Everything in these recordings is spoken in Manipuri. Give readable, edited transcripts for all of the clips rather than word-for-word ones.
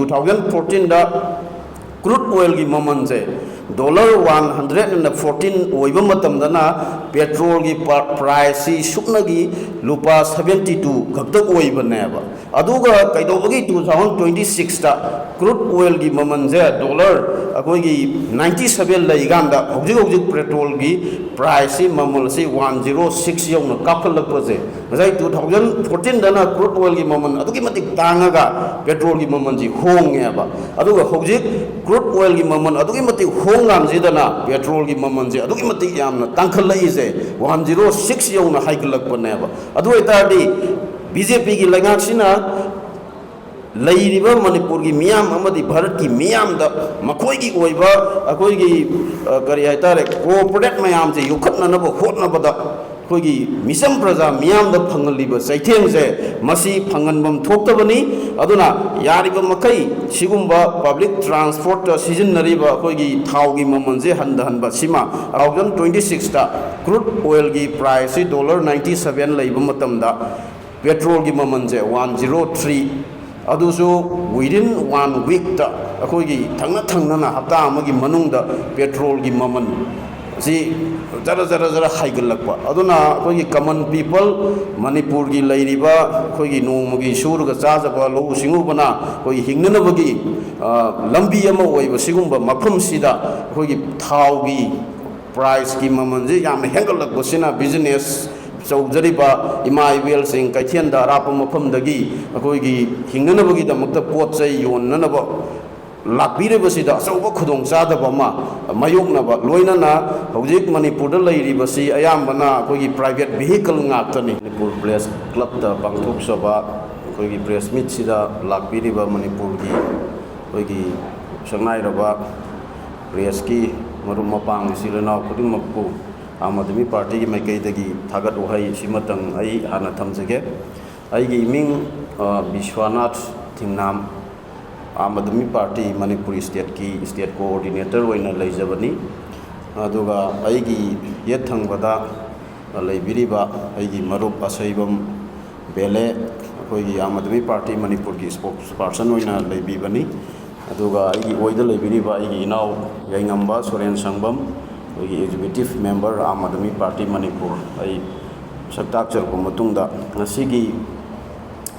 2014 da crude oil gi maman je $114 oiba matam dana petrol gi price si sukna gi lupa 72 khakta oiba neba aduga kaidobagi 2026 da crude oil gi maman je $97 laiganda hojik petrol gi price si mamal si 106 yong kaphalakpa je ngai 2014 dana crude oil gi maman adugi matik tangaga petrol gi maman ji hongeba aduga hojik crude oil gi maman adugi matik Zidana petrol gi maman je adugi mati yamna tangkhalai je 106 yona haigalak paneba adu etadi BJP gi lengak sina lairiba Manipur gi miyam amadi Bharat gi miyam da makoi gi oiba akoi gi kari haitare cooperate mayam je yukhatna na ba hotna bada koigi misam praja miyam da phangalliba saitheng je masi phanganbam thoktabani aduna yariba makai sigumba public transport season nariba koigi thaugi mamanje hanba sima 2026 ta crude oil gi price $97 laiba matamda petrol gi mamanje 103 adusu within 1 week ta koigi thangna na hapta amagi manungda petrol gi maman si zara haigalakpa aduna koi common people Manipur gi lairiba koi gi nomagi surga chajaba lo singubana koi hingnanabagi lambi ama oiba sigumba mafam sida koi gi thau gi price gi mamanje yam hengalakpa sina business chawjariba ima ibel sing kaithianda rapa mafam dagi koi gi hingnanabagi damakta pot chai yonnanaba lakbiribasida achauba khudong chadaba ma mayoknaba loinana hojik Manipur da lairibasi ayambana koigi private vehicle ngaktani Manipur press club da bangthok saba koigi press meet sida lakbiriba Manipur gi koigi sangnai raba press ki marum mapang silana khuding makpu Aam Aadmi Party gi maikai dagi thagat uhai simatang ai hana thamjage ai gi ming Bishwanath Thingnam Aam Aadmi Party Manipur State Co-ordinator oina leijabani aduga aigi yethang-bada leibiriba aigi marup asaibam bele koigi Aam Aadmi Party Manipur gi spokesperson oina leibibani aduga aigi oida leibiriba aigi inau yaingamba Soren Sangbam koigi executive member Aam Aadmi Party Manipur ai saktak charko matungda ngasigi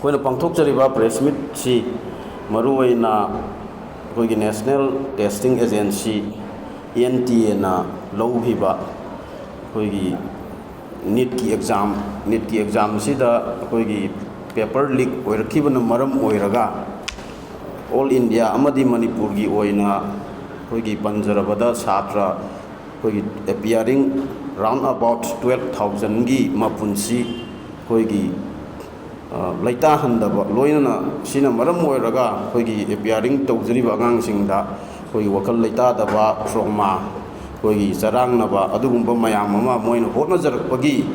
koina pangthok chariba press meet si maruwaina koigi National Testing Agency NTA na louhiba koigi NEET ki exam sida koigi paper leak oirakibana maram oiraga all India amadi Manipur gi oina koigi panjarabada satra koigi appearing round about 12,000 gi mapunsi koigi laita handaba loinana sina maram oiraga koigi appearing tawjariba angsingda koigi wakal laita daba trauma koigi charangnaba adugumba mayam ama moina hotna jarakpagi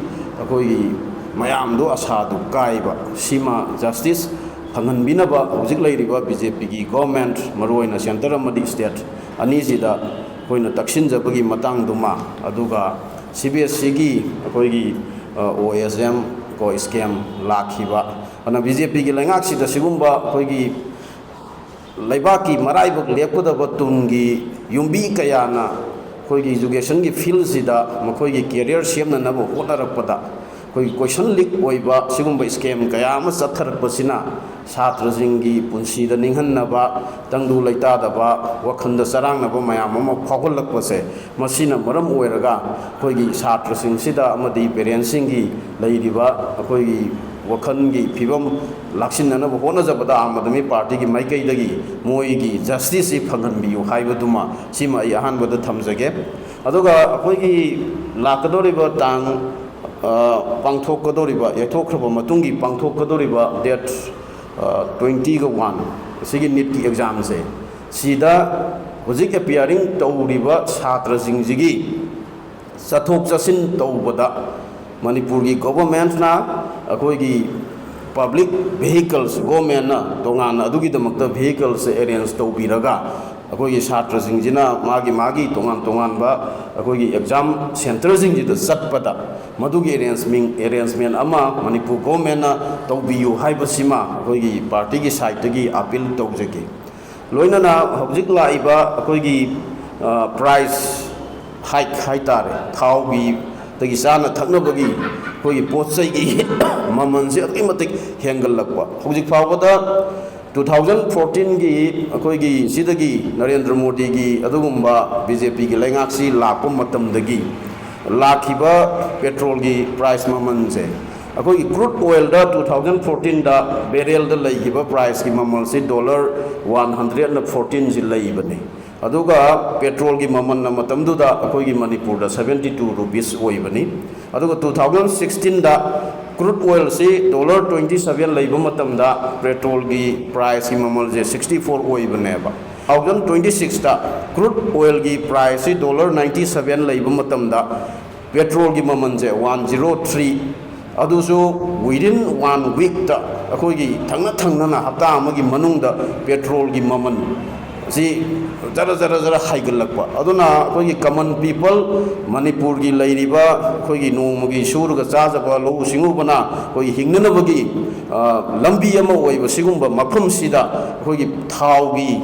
koigi mayam do asadu kaiba sima justice phanganbinaba hojik lairiba BJP gi government maroina center amadi state anisida koina taksinjabagi matangduma aduga CBSC gi koigi OSM ko scam lakhiba ana BJP gi lengak sida sigumba koigi laibaki maraibak lepudaba tungi yumbi kayana koigi education gi field sida makoigi career semna nabo honarakpada koigi question leak oiba sigumba scam kaya ama chatharakpasina satra jingi punsida ninghannaba tangdu laitadaba wakhanda charangnaba mayam ama phagolakpase masina maram oiraga koigi satra singsida amadi parents singi leiriba koigi wakhangi phibam laksinana honajabada Aam Aadmi Party gi maikaidagi moigi justice si phanganbiyu haibaduma sima ai ahanbada thamjage aduga koigi lakadoriba tang pangthokadoriba yathokhraba matungi pangthokadoriba date 21 sigi NEET ki exam se sida hojik appearing tawriba chhatra jingjigi chathok-chatsin tawbada Manipur government na akoigi public vehicles government na tongana adugi damakta vehicles arrange tawbiraga akoigi chhatra jingjina magi tongan ba akoigi exam center jingjida chatpada madugi arrangement ama Manipur government na toubiyu haibasima akoigi party gi side gi appeal tawjage loinana hojik laiba akoigi price hike haitare thaugi tagi sana thaknabagi akoigi potsai gi mamanse atkimatik hengalakwa hojik fawada 2014 gi akoigi sidagi Narendra Modi gi adugumba BJP gi lengaksi lakpa matamdagi lakhiba petrol gi price mamanse akoigi crude oil da 2014 da barrel da laihiba price gi mamalse $114 ji laibane aduga petrol gi maman na matamdu da akoigi Manipur da 72 rupees oibani aduga 2016 da crude oil se $27 laiba matamda petrol gi price gi mamal je 64 oibane ba 2026 da crude oil gi price se $97 laiba matamda petrol gi maman je 103 adusu within 1 week da akoigi thangna na hapta amagi manungda petrol gi maman si zara haigalakwa aduna akoigi common people Manipur gi lairiba akoigi nomugi surga chajaba lo singubana akoigi hingnanabagi lambi ama oiba sigumba mafam sida akoigi thaugi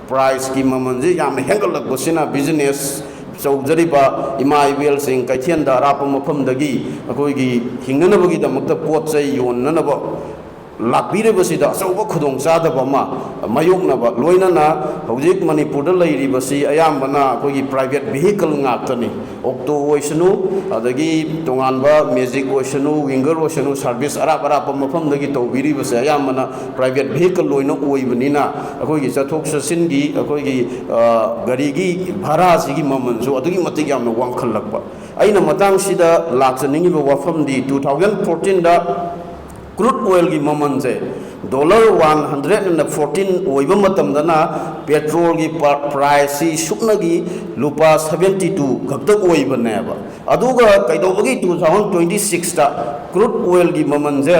price gi maman je yam hengalakwa sina business चौजरीबा इमा इबेल सिंह कैथेन दा राप मफम दगी अखोगी हिंगनबगी दमक्ता पोत चै योननब लाक्बिरेबसिदा अचौबा खुदोंग चादबमा मायोगनबा लोइनना हौजिक मणिपुर दा लैरिबसि अयामबना अखोगी प्राइवेट वेहिकल ngaktani ऑक्टो ओइसनु अदगी तोंगानबा मैजिक ओइसनु विंगर ओइसनु सर्विस अराप मफम दगी तौबिरिबसि अयामबना प्राइवेट वेहिकल लोइनो ओइबनिना अखोगी chathok chatsin gi अखोगी गाड़ी gi भाड़ा सिगी ममनसु अदगी मतिक यामना वांखलकबा अइना मतंग सिदा लाक्सनिंगिबा वाफम दि 2014 दा crude oil gi maman je $114 oiba matamdana petrol gi price si sukna gi lupa 72 khakta oiba neba aduga kaidobagi 2026 ta crude oil gi maman je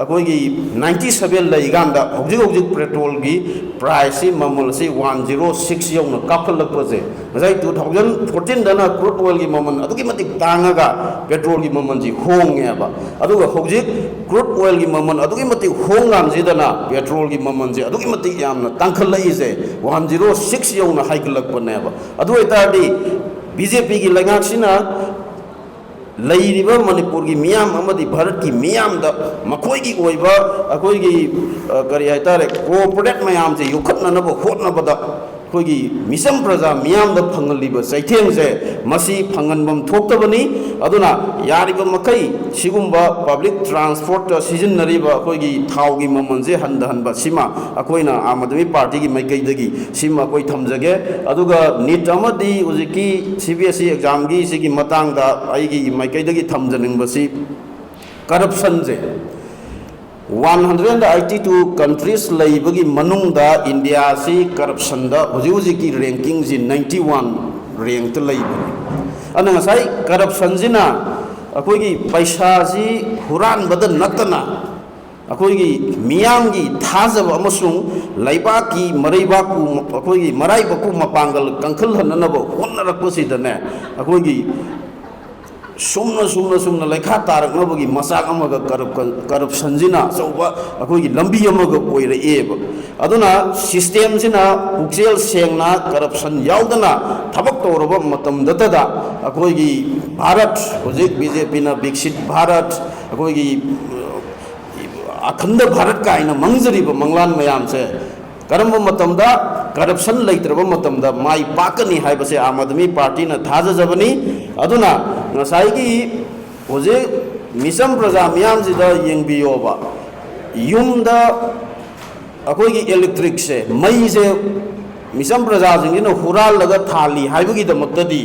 akoi gi 97 laiganda hojik petrol gi price si mamul si 106 yong na kaphalakpa je jai 2014 dana crude oil gi maman adugi matik tangaga petrol gi maman ji hongeba aduga hojik crude oil gi maman adugi matik hongam jidana petrol gi maman ji adugi matik yamna tangkhalai je 106 yong na haikalakpa neba adu etadi BJP gi langaksina lairiba Manipur gi miyam amadi Bharat gi miyam da makhoi gi oiba akoi gi kari haitare cooperate mayam je yukhatna na ba hotna ba da khoi gi misam praja miyam da phangaliba saitheng je masi phanganbam thoktabani aduna yariba makai sigumba public transport season nariba khoi gi thau gi mamon je handan ba sima akoina Aam Aadmi Party gi maikai dagi sima koi thamjage aduga NEET amadi ujiki CBSE exam gi sigi matang da ai gi maikai dagi thamjaning basi corruption je 182 countries laibagi manungda India si corruption da huji ki ranking ji 91 rank to laibani ana ngasai corruption jina akoi gi paisa ji huran badan natana akoi gi miyam gi thajaba amasung laiba ki maraiba ku akoi gi marai ba ku mapangal kangkhal hananaba honnarakpasi dane akoi gi sumna lekha tarak nabagi masak amaga corruption jina soba akoi gi lambi amaga oire eba aduna system jina pukjel sengna corruption yaudana thabak toroba matam datada akoi gi Bharat hojik BJP na Viksit Bharat akoi gi akhanda Bharat ka ina mangjariba manglan mayam se karamba matamda corruption leitraba matamda mai pakani haibase Aam Aadmi Party na thajajabani aduna ngasai gi hoje misam praja miyam jida yengbiyoba yumda akoi gi electric se mai je misam praja jingina hural laga thali haibagi damaktadi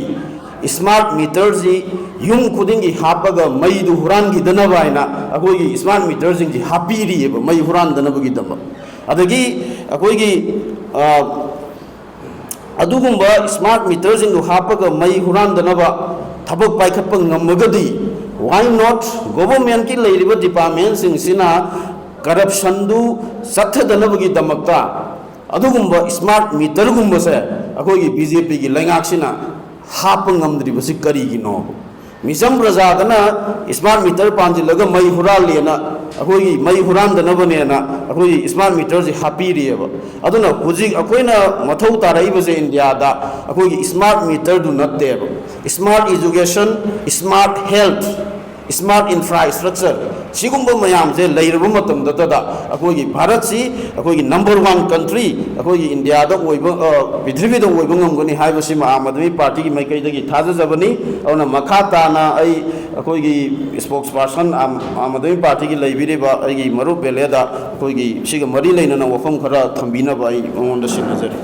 smart meter ji yum khuding gi hapaga mai du huran gi danaba ina akoi gi smart meter jing ji hapiri eba mai huran danaba gi dama adagi akoi gi adugumba smart meter jing du hapaga mai huran danaba thabak paikhatpa ngamagadi why not government ki leiriba department sing sina corruption du sathdanabagi damakta adugumba smart meter gumba se akoi gi BJP gi langaksina hapa ngamdri basi kari gi no मिसम प्रजादना स्मार्ट मीटर पांजिलग मई हुरालेना अखोई मई हुरांदनबनेना अखोई स्मार्ट मीटर से हापीरिएब अदुना हुजिक अखोइना मथौ ताराइबसे इंडिया दा अखोई स्मार्ट मीटर दु नत्तेब smart education smart health smart infrastructure सिगुंब मयाम से लेरब मतमददा अखोई भारत सी अखोई नंबर 1 कंट्री अखोई इंडिया दा ओइब पृथ्वी दा ओइब ngमगनि हाइबसि आम आदमी पार्टी की माइकैदगी थाजजबनी औना मखा ताना आई अखोई स्पोक्स पर्सन आम आदमी पार्टी की लेबिरिबा आई मरु बेलेदा अखोई सिग मरी लेना वफम खरा थंबिना बाई ओंदा सिनजरी